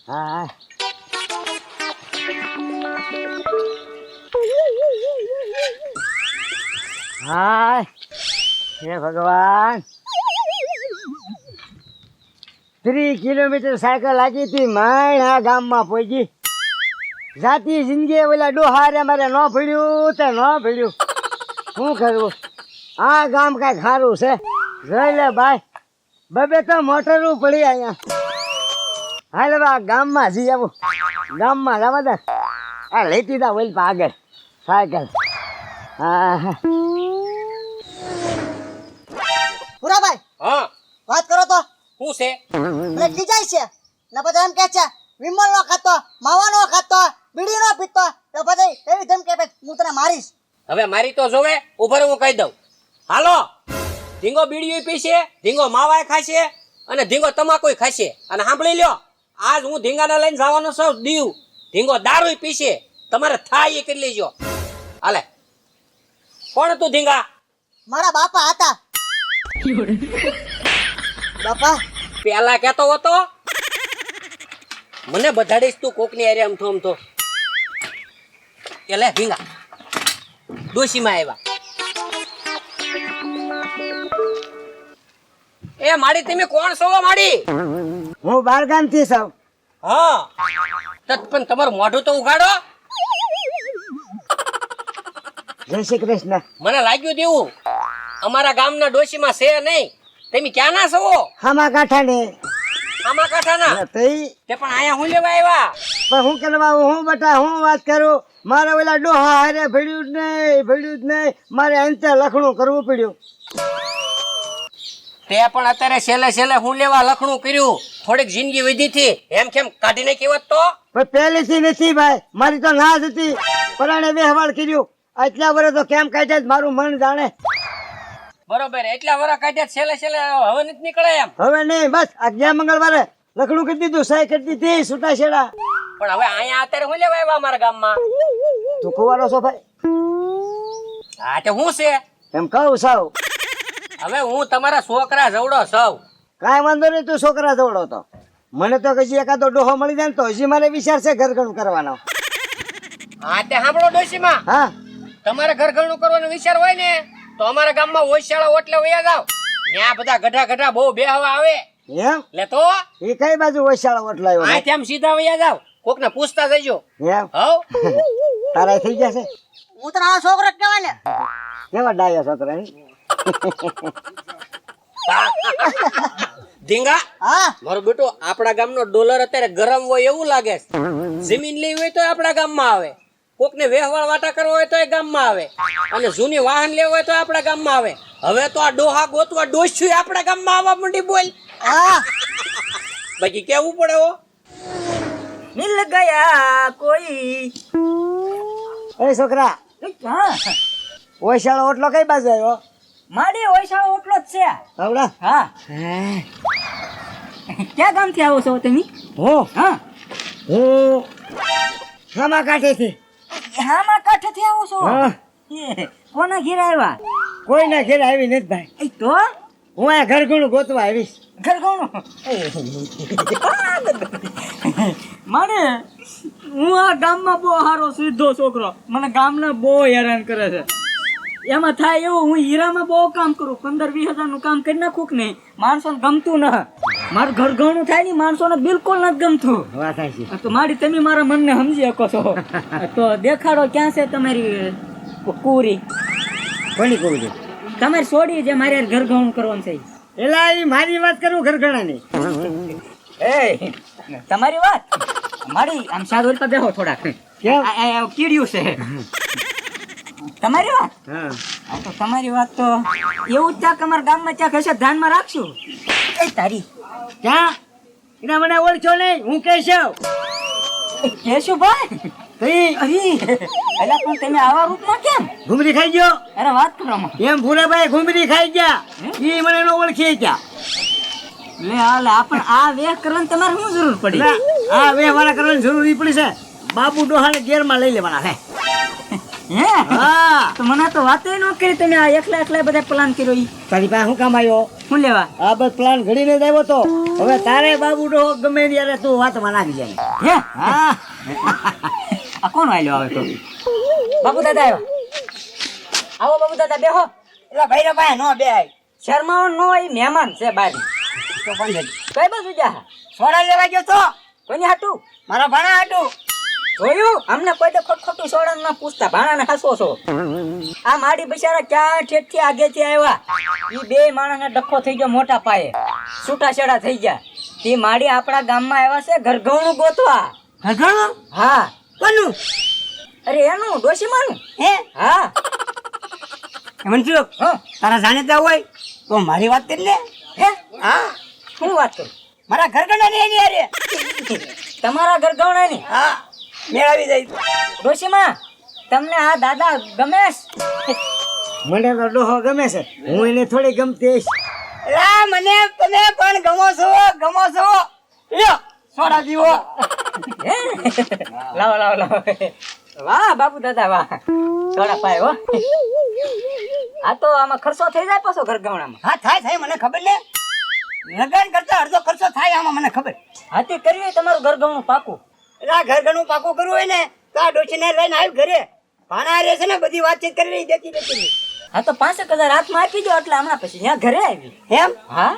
હા હાય હે ભગવાન 3 કિલોમીટર સાયકલ લાગી હતી માય આ ગામમાં પહોંચી જાતી જિંદગી ઓલા ડોહારે મારે ન ભીડ્યું તે ન ભીડ્યું શું કરવું આ ગામ કાંઈ ખારું છે જોઈ લે ભાઈ બબે તો મોટરું પડી અહીંયા હાલ હવે આ ગામમાં જી આવું ગામમાં જવા દે આ લેતી તા ઓલ આગળ સાયકલ હા પુરાભાઈ હા વાત કરો તો શું છે એટલે ખીજાય છે ને પછી એમ કે છે વિમલ નો ખાતો માવા નો ખાતો બીડી નો પીતો તો પછી એવી ધમકી આપે હું તને મારીશ. હવે મારી તો જોવે ઉભર હું કહી દઉં. હાલો ધીંગો બીડીઓ પીશે, ધીંગો માવાય ખાશે અને ધીંગો તમાકુય ખાશે. અને સાંભળી લ્યો, આજ હું ધીંગાને લઈને જવાનો છું દીવ. ધીંગો દારૂ પીશે, તમારે થાય એ કરી લેજો. હાલે કોણ તું ધીંગા? મારા બાપા હતા. બાપા પેલા કેતો હતો મને બધાડીશ તું કોકની અરે અમથો અમથો. એટલે ધીંગા ડોશીમાં આવ્યા. એ માડી તમે કોણ છો માડી? હું બારગામ થી છું. હા પણ તમારું મોઢું તો ઉઘાડો. જય શ્રી કૃષ્ણ. મને લાગ્યું દેવું અમારા ગામના ડોશીમાં છે નહીં. તમે ક્યાં ના છો? હામા કાંઠા ને આમાં કાંઠાના તે પણ અહીંયા હું લેવા આવ્યા. પણ હું કરવા હું બટા હું વાત કરું મારે ઓલા ડોહા હારે ભીડ્યું જ નહીં મારે અંતે લખણું કરવું પડ્યું. તે પણ અત્યારે છેલ્લે હું લેવા લખણું કર્યું. થોડીક જિંદગી વધી હતી એમ કેમ કાઢીને કેવત તો પણ પહેલેથી નથી ભાઈ મારી તો ના જ હતી પરાણે વ્યવહાર કર્યું આટલા વર્ષ તો કેમ કાઢ્યા જ મારું મન જાણે. બરોબર એટલા વરા કાઢ્યા છેલ્લે હવે નથી નીકળે એમ. હવે નહીં બસ આ ગયા મંગળવારે લખણું કરી દીધું સહી કરી દીધી છૂટા છેડા. પણ હવે અહીંયા અત્યારે હું લેવા આવ્યા અમારા ગામમાં. તું કુવારો છો ભાઈ? હા તે હું છે એમ કહું સાવ હવે હું તમારા છોકરા જવડો સૌ. કાંઈ વાંધો નહીં તું છોકરા દોડો તો મને તો કશી એકાદો ડોહો મળી જાય ને તો હજી મારે વિચાર છે ઘરઘણું કરવાનો. હા તે સાંભળો ડોશીમાં, હા તમારે ઘરઘણું કરવાનો વિચાર હોય ને તો અમારા ગામમાં ઓછાળા ઓટલે વયા જાવ. ત્યાં બધા ગઢા બહુ બેહવા આવે. એમ લે તો એ કઈ બાજુ વૈશાળ ઓટલાયો આ તેમ સીધા વયા જાવ. કોકને પૂછતા જજો. એમ હવ તારા થઈ જશે. હું તને આ છોકરો જ કહેવાય ને. કેવા ડાયો છોકરા ધીંગા હા મારો બેટો આપણા ગામનો ડોલર અત્યારે ગરમ હોય એવું લાગે છે. જમીન લેવી હોય તો આપણા ગામમાં આવે, કોકને વેહવાળ વાટા કરવો હોય તો એ ગામમાં આવે, અને જૂની વાહન લેવું હોય તો આપણા ગામમાં આવે. હવે તો આ ડોહા ગોતવા ડોસ્યું આપણા ગામમાં આવવા માંડી. બોલ હા બાકી કેવું પડે હો. મિલ ગયા કોઈ. એ છોકરા હા વૈશાળ ઓટલો કઈ બાજુ આવ્યો? મારી ઓછાળો ઓટલો જ છે. આવડા હા ક્યાં ગામથી આવો છો તમે? હું હા હામા કાંઠેથી. હામાં કાંઠેથી આવો છો? હા એ કોના ઘેર આવ્યા? કોઈના ઘેર આવી નથી ભાઈ. એ તો હું આ ઘરઘણું ગોતવા આવીશ. ઘરઘણું મારે હું આ ગામમાં બહુ સારો સીધો છોકરો, મને ગામના બહુ હેરાન કરે છે. એમાં થાય એવું હું હીરામાં બહુ કામ કરું, 15-20 હજારનું કામ કરી નાખું કે નહીં, માણસોને ગમતું ન. મારું ઘરઘણું થાય ને માણસોને બિલકુલ નથી ગમતું. વાત છે. તો મારી તમે મારા મનને સમજી શકો છો. તો દેખાડો ક્યાં છે તમારી કુરી? કોની કહું છું? તમારી છોડી જે મારે ઘરઘણું કરવાનું છે. એલા એ મારી વાત કરું ઘરઘણાની. એ તમારી વાત મારી આમ સાદો તો બેહો થોડાક. કેમ? આ કીડ્યું છે તમારી વાત. હા આ તો તમારી વાત તો એવું જ ત્યાં અમારા ગામમાં ત્યાં હશે, ધ્યાનમાં રાખશું. એ તારી ક્યાં એને મને ઓળખ્યો નહીં હું કેશવ. કેશું ભાઈ? અરે એલા પણ તમે આવા રૂપમાં કેમ? ઘૂમરી ખાઈ ગયો અરે વાત કરો એમ ભૂરાભાઈ ઘૂમરી ખાઈ ગયા ઈ મને નો ઓળખી ગયા. લે હાલ આપણ આ વેહ કરવાની તમારે શું જરૂર પડી? આ વ્યવહાર કરવાની જરૂરી પડી છે. બાબુ ડોહાને ગેરમાં લઈ લેવાના છે. હે હા તો મને તો વાતે ન કરી તમે આ એકલા એકલા બધા પ્લાન કર્યો ઈ તારી પાસે શું કામ આવ્યો શું લેવા આ બસ પ્લાન ઘડીને જ આવ્યો તો હવે તારે બાબુ ડો ગમે ત્યારે તું વાતમાં નાખી જાય હે હા આ કોણ આલ્યો આવે તો બાપુ દાદા આવ્યો આવો બાપુ દાદા બેહો એટલે ભાઈ ભાઈ નો બે શર્માઓ નો એ મહેમાન છે બાર તો પણ કઈ બાજુ જા સોડા લેવા ગયો તો કોની હાટું મારા ભાણા હાટું જોયું અમને કોઈ તો ખોટું સોડા ના પૂછતા ભાણા ને હાસો છો આ માડી બિચારા ક્યાં ઠેઠથી આગેથી આવ્યા ઈ બે માણસ ને ડખો થઈ ગયો મોટા પાયે છૂટાછેડા થઈ ગયા તે માડી આપણા ગામમાં આવ્યા છે ઘરઘણું ગોતવા ઘણો હા કોનું અરે એનું ડોશીમાનું હે હા મનસુખ હા તારા જાણીતા હોય તો મારી વાત કરી લે હે હા શું વાત કરું મારા ઘર ગણા ને એની હારે તમારા ઘરઘણાની હા મેળાવી જાય ડોશીમા તમને આ દાદા ગમે છે? મને તો ડોહો ગમે છે હું એને થોડી ગમતી લા મને તમે પણ ગમો છો લ્યો સોડા પીવો હે? લાવો લાવો લાવો વાહ બાપુ દાદા વાહ થોડા પાય હો આ તો આમાં ખર્ચો થઈ જાય પાછો ઘરઘણામાં હા થાય મને ખબર ને લગન કરતા અડધો ખર્ચો થાય આમાં મને ખબર હાથી કરવી તમારું ઘરઘણું પાકું એટલે ઘર ઘણું પાકું કરવું હોય ને તો આ ડોશીને લઈને આવ્યું ઘરે ભાણા રહે છે ને બધી વાતચીત કરી રહી દેતી હા તો 5,000 હાથમાં આપી દો એટલે હમણાં પછી ત્યાં ઘરે આવી એમ હા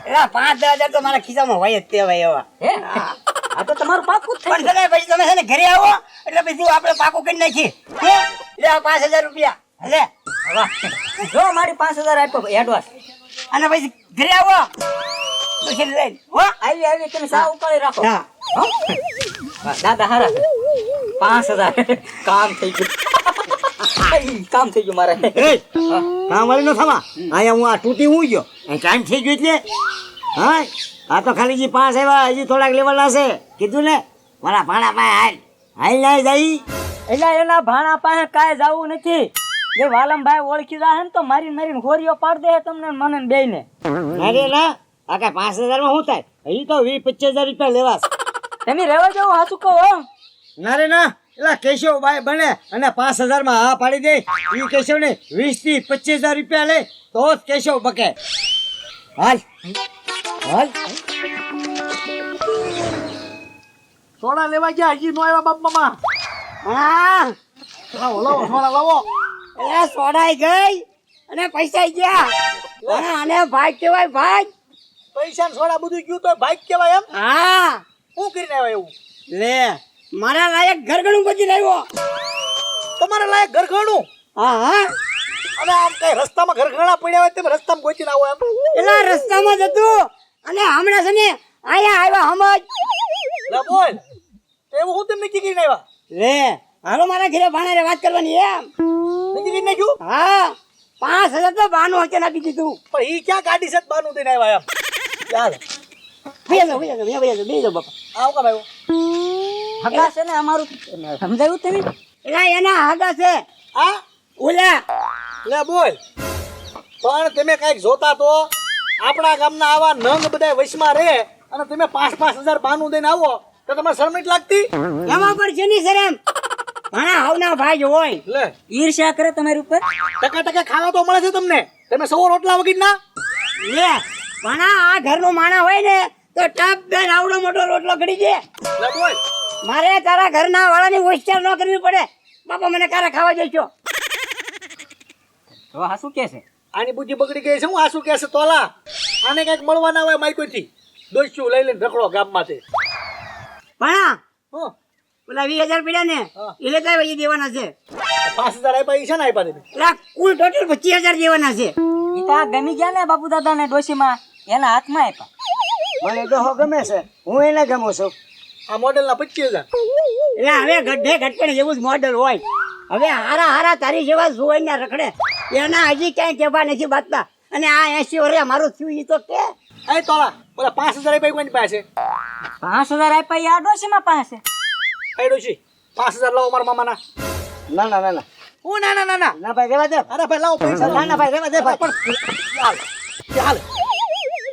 એટલે 5,000 તો મારા ખિસ્સામાં હોય જ તેવાય એવા હે આ તો તમારું પાકું જ થઈ પણ તમે પછી તમે છે ને ઘરે આવો એટલે પછી આપણે પાકું કરી નાખીએ હે? લે આ 5,000 રૂપિયા લે ગયું. વાહ જો મારી 5,000 આપ્યો એડવાન્સ અને પછી ઘરે આવો પછી લઈને હો આવી આવી તમે સા ઉકાળી રાખો હા હો? વાહ, દાદા હારા 5,000 કામ થઈ ગયું કામ થઈ ગયું મારે કામ વાળી નો થવા અહીંયા હું આ તૂટી હું ગયો ટાઈમ થઈ ગયો એટલે હા આ તો ખાલી જે 5 આવ્યા હજી થોડાક લેવાના છે કીધું ને મારા ભાણા પાસે હાલ ના જાય એટલે એના ભાણા પાસે કાંઈ જવું નથી જે વાલમભાઈ ઓળખી જાય ને તો મારીને હોરીઓ પાડ દે તમને ને મને બે ને અરે ના આ કઈ 5,000 માં શું થાય હજી તો 20-25,000 રૂપિયા લેવા તમે રહેવા જાવ હાસુ કહો ના રે ના એટલે કેશવ ભાઈ બને અને 5,000 માં હા પાડી દે એ કેશવ ને 20-25,000 રૂપિયા લે તો જ કેશવ બકે હાલ હાલ સોડા લેવા ગયા હજી નો આવ્યા બાપ મામા હા લાવો લાવો સોડા લાવો એ સોડાઈ ગઈ અને પૈસા ગયા આને ભાઈ કહેવાય ભાઈ પૈસા ને સોડા બધું ગયું તો બાઈક કેવાય એમ હા શું કરીને આવ્યા એવું લે મારા લાયક ઘરગણું બચી લાવ્યો તમારે લાયક ઘર ઘણું હા હા અને આમ કઈ રસ્તામાં ઘર ઘણા પડ્યા હોય તમે રસ્તામાં ગોચીને આવો એમ એલા રસ્તામાં જતું અને હમણાં છે ને આયા આવ્યા સમજ લે બોલ તો એવું હું તેમ નક્કી કરીને આવ્યા લે હાલો મારા ઘરે ભાણારે વાત કરવાની એમ નક્કી કરીને નાખ્યું હા 5,000 તો બાનું હકે નાખી દીધું પણ ઈ ક્યાં ગાડી છે બાનું દઈને આવ્યા એમ ચાલ બેજો બાપા આવ કામ આવ્યો હગા છે ને અમારું સમજાયું તમે એલા એના હાગા છે આ ઓલા લે બોલ પણ તમે કઈક જોતા તો આપણા ગામના આવા નંગ બધા વશમાં રહે અને તમે 5,000 બાનું દઈને આવો તો તમારે શરમ નથી લાગતી એમાં પર છે ની શરમ ભાણા હાવના ભાઈ જ હોય લે ઈર્ષ્યા કરે તમારી ઉપર ટકા ખાવા તો મળે છે તમને તમે સૌ રોટલા વગર ના લે ભાણા આ ઘરનો માણા હોય ને તો ટપ બેન આવડો મોટો રોટલો ઘડી દે લે બોલ મારે તારા ઘરના વાળાની હોશિયાર ન કરવી પડે બાપા મને કારા ખાવા જઈશો તો હાસુ કે છે આની બુદ્ધિ બગડી ગઈ છે હું આ શું કહેશે તોલા આને કઈક મળવાના હોય માઈકોથી દોસ્યું લઈ લઈને રખડો ગામમાંથી ભાણા હં પેલા 20,000 પડ્યા ને હા. એ લેતા એ દેવાના છે 5,000 આપ્યા ઈ છે ને આપ્યા તમે એટલે કુલ ટોટલ 25,000 દેવાના છે ઈ તો આ ગમી ગયા ને બાપુ દાદા ને ડોશીમાં એના હાથમાં આપ્યા મને ડોહો ગમે છે હું એને ગમું છું આ મોડેલના 25,000 એટલે હવે ગઢે ઘટપણ જેવું જ મોડલ હોય હવે હારા હારા તારી જેવા જોઈને રખડે એના હજી ક્યાંય કહેવા નથી બાતતા અને આ 80 વર્ષે મારું થયું ઈ તો કે એ તોલા બોલા 5,000 આપ્યા કોની પાસે 5,000 આપ્યા ઈ આ ડોશીમાં પાસે એ ડોશી 5,000 લાવો મારા મામાના ના હું ના ના ભાઈ રેવા દે અરે ભાઈ લાવો પૈસા ના ભાઈ રેવા દે ભાઈ પણ ચાલ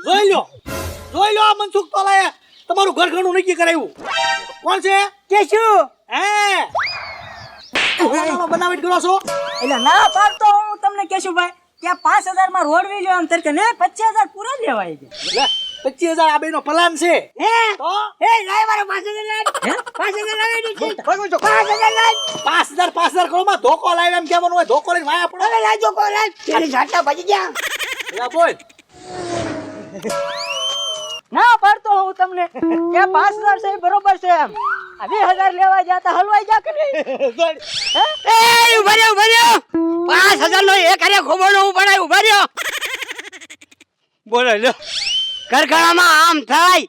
જોઈ લો આ મનસુખ તોલાએ તમારું ઘર ઘણું નક્કી કરાવ્યું કોણ છે કે શું હે સોનામાં બનાવટ કરો છો એટલે ના પાડતો હું તમને કહેશું ભાઈ કે 5000 માં રોડવી લ્યો આમ તરકે ને 25000 પૂરા લેવાય છે. લે 25000 આ બેનો પ્લાન છે હે તો હે લાય મારો 5000 લાય 5000 લાવી દીધી ભાગો છો 5000 લાય 5000 કરો માં ધોકો લાવ્યા એમ કહેવાનું હોય ધોકો લઈને વાયા પડો હવે લાજો કો લાય તેરી ઝાટા ભજી ગયા લે બોલ ના પાડતો હું તમને કે 5000 છે એ બરોબર છે એમ આ 20000 લેવા જાતા હલવાઈ જા કે નહીં? એ ઉભા રહ્યો 5000 નો એક હારે ખોબણો ઉભા રહ્યો બોલો લો કરકણામાં આમ થાય